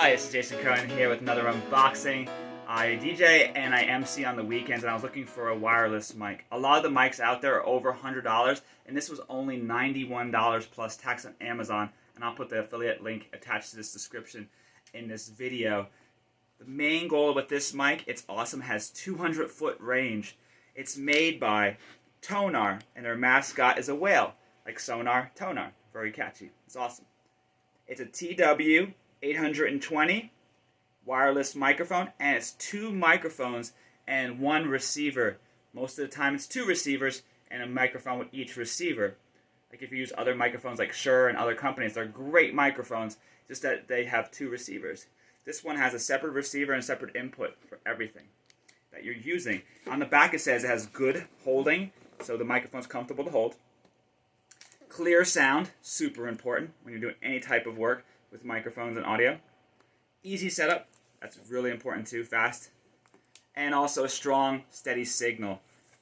Hi, this is Jason Cohen here with another unboxing. I DJ and I MC on the weekends, and I was looking for a wireless mic. A lot of the mics out there are over $100, and this was only $91 plus tax on Amazon, and I'll put the affiliate link attached to this description in this video. The main goal with this mic, it's awesome, has 200-foot range. It's made by Tonor, and their mascot is a whale, like Sonar, Tonor. Very catchy. It's awesome. It's a TW-820 wireless microphone, and it's two microphones and one receiver. Most of the time it's two receivers and a microphone with each receiver. Like if you use other microphones like Shure and other companies, they're great microphones, just that they have two receivers. This one has a separate receiver and separate input for everything that you're using. On the back it says it has good holding, so the microphone's comfortable to hold. Clear sound, super important when you're doing any type of work with microphones and audio. Easy setup, that's really important too, fast. And also a strong, steady signal.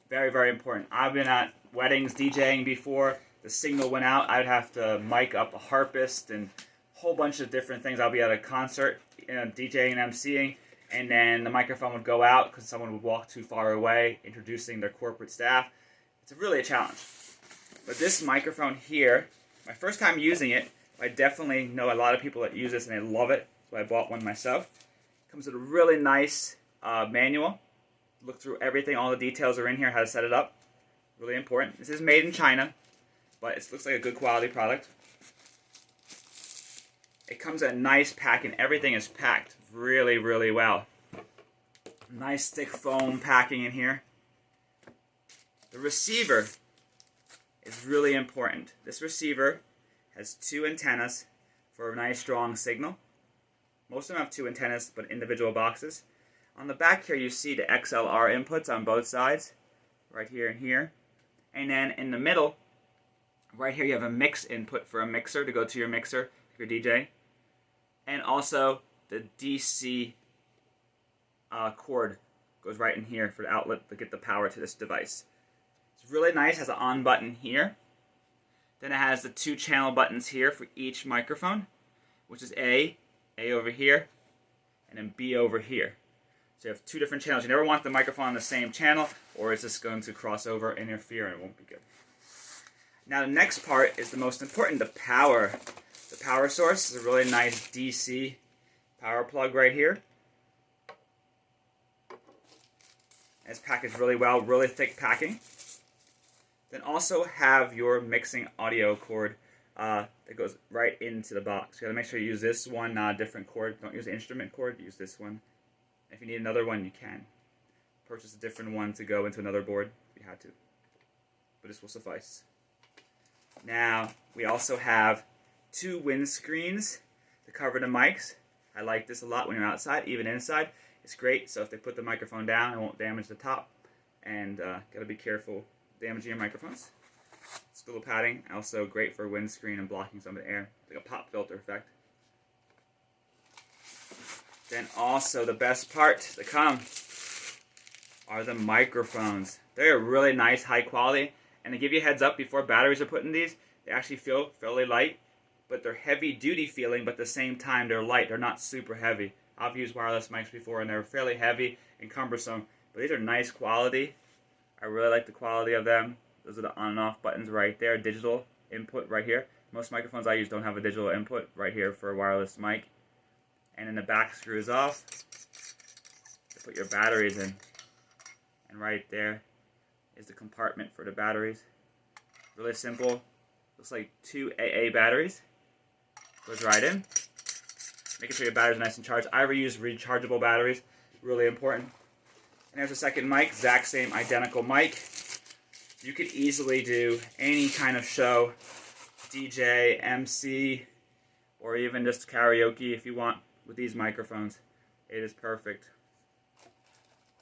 Very, very important. I've been at weddings DJing before. The signal went out. I'd have to mic up a harpist and a whole bunch of different things. I'll be at a concert, DJing and MCing, and then the microphone would go out because someone would walk too far away, introducing their corporate staff. It's really a challenge. But this microphone here, my first time using it, I definitely know a lot of people that use this and they love it, so I bought one myself. It comes with a really nice manual. Look through everything, all the details are in here, how to set it up. Really important. This is made in China, but it looks like a good quality product. It comes in a nice packing. Everything is packed really, really well. Nice thick foam packing in here. The receiver is really important. This receiver has two antennas for a nice strong signal. Most of them have two antennas, but individual boxes. On the back here you see the XLR inputs on both sides, right here and here. And then in the middle, right here you have a mix input for a mixer to go to your mixer if you're DJ. And also the DC cord goes right in here for the outlet to get the power to this device. It's really nice, has an on button here. Then it has the two channel buttons here for each microphone, which is A over here, and then B over here. So you have two different channels. You never want the microphone on the same channel, or it's just going to cross over and interfere and it won't be good. Now the next part is the most important, the power. The power source is a really nice DC power plug right here. It's packaged really well, really thick packing. Then also have your mixing audio cord that goes right into the box. You gotta make sure you use this one, not a different cord. Don't use the instrument cord, use this one. If you need another one, you can. Purchase a different one to go into another board if you had to. But this will suffice. Now, we also have two windscreens to cover the mics. I like this a lot when you're outside, even inside. It's great, so if they put the microphone down, it won't damage the top. And gotta be careful damaging your microphones. It's a little padding, also great for windscreen and blocking some of the air, like a pop filter effect. Then also the best part to come are the microphones. They're really nice, high quality, and to give you a heads up before batteries are put in these, they actually feel fairly light, but they're heavy duty feeling, but at the same time they're light. They're not super heavy. I've used wireless mics before and they're fairly heavy and cumbersome, but these are nice quality. I really like the quality of them. Those are the on and off buttons right there, digital input right here. Most microphones I use don't have a digital input right here for a wireless mic. And then the back screws off to put your batteries in. And right there is the compartment for the batteries. Really simple. Looks like two AA batteries. Goes right in. Making sure your batteries are nice and charged. I reuse rechargeable batteries. Really important. And there's a second mic, exact same identical mic. You could easily do any kind of show, DJ, MC, or even just karaoke if you want with these microphones. It is perfect.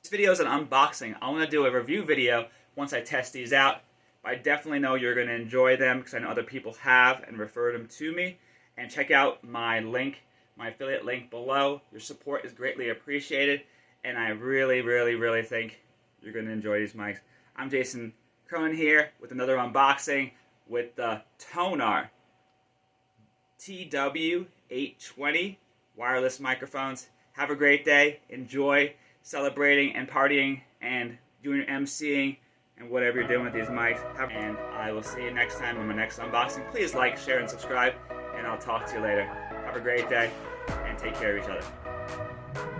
This video is an unboxing. I'm going to do a review video once I test these out. I definitely know you're going to enjoy them because I know other people have and referred them to me. And check out my link, my affiliate link below. Your support is greatly appreciated. And I really, really, really think you're going to enjoy these mics. I'm Jason Cohen here with another unboxing with the Tonor TW-820 wireless microphones. Have a great day. Enjoy celebrating and partying and doing your MCing and whatever you're doing with these mics. And I will see you next time on my next unboxing. Please like, share, and subscribe, and I'll talk to you later. Have a great day, and take care of each other.